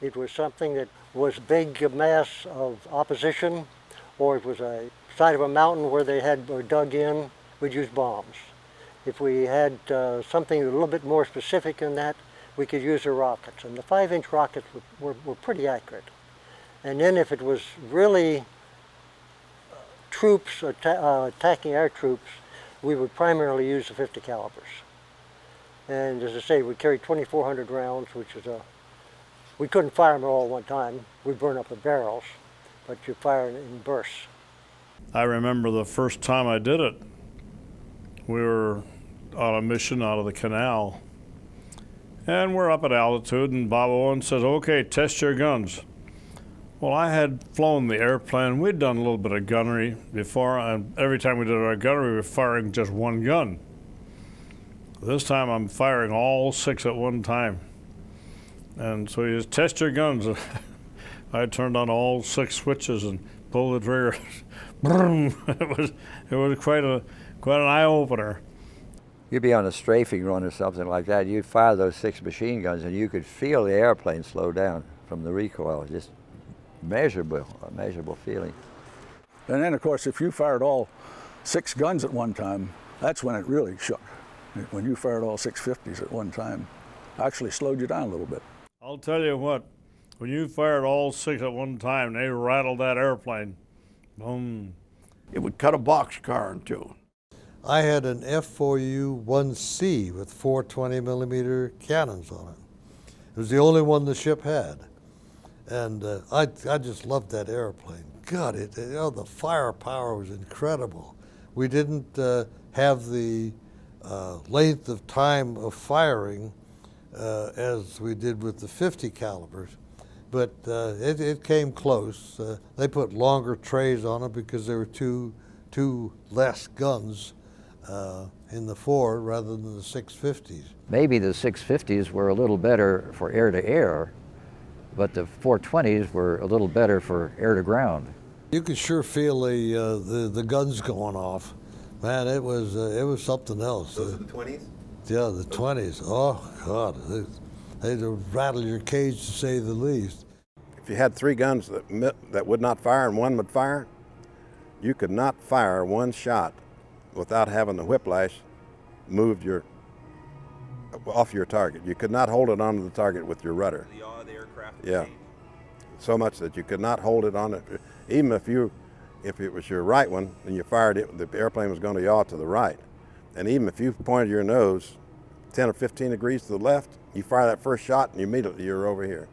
It was something that was big mass of opposition, or it was a side of a mountain where they were dug in, we'd use bombs. If we had something a little bit more specific than that, we could use the rockets. And the 5-inch rockets were pretty accurate. And then if it was really troops attacking our troops, we would primarily use the 50 calibers. And as I say, we carried 2,400 rounds, which is we couldn't fire them all at one time. We'd burn up the barrels, but you fire in bursts. I remember the first time I did it. We were on a mission out of the canal, and we're up at altitude, and Bob Owen says, "Okay, test your guns." Well, I had flown the airplane. We'd done a little bit of gunnery before, and every time we did our gunnery, we were firing just one gun. This time I'm firing all 6 at one time. And so he says, "Test your guns." I turned on all 6 switches and pulled the trigger. It was quite an eye-opener. You'd be on a strafing run or something like that. You'd fire those 6 machine guns, and you could feel the airplane slow down from the recoil. Just a measurable feeling. And then, of course, if you fired all 6 guns at one time, that's when it really shook. When you fired all 650s at one time, actually slowed you down a little bit. I'll tell you what, when you fired all 6 at one time, they rattled that airplane. Boom. It would cut a boxcar in two. I had an F4U 1C with 4 20mm cannons on it. It was the only one the ship had. And I just loved that airplane. God, the firepower was incredible. We didn't have the length of time of firing as we did with the 50 calibers, but it came close. They put longer trays on it because there were two less guns in the Ford rather than the 650s. Maybe the 650s were a little better for air-to-air, but the 420s were a little better for air-to-ground. You could sure feel the guns going off. Man, it was something else. Those are the 20s? Yeah, the 20s. Oh, God. They'd rattle your cage, to say the least. If you had 3 guns that would not fire and one would fire, you could not fire one shot without having the whiplash moved off your target. You could not hold it onto the target with your rudder. The yaw of the aircraft. Yeah, so much that you could not hold it on it. Even if it was your right one and you fired it, the airplane was going to yaw to the right. And even if you pointed your nose 10 or 15 degrees to the left, you fire that first shot and immediately you're over here.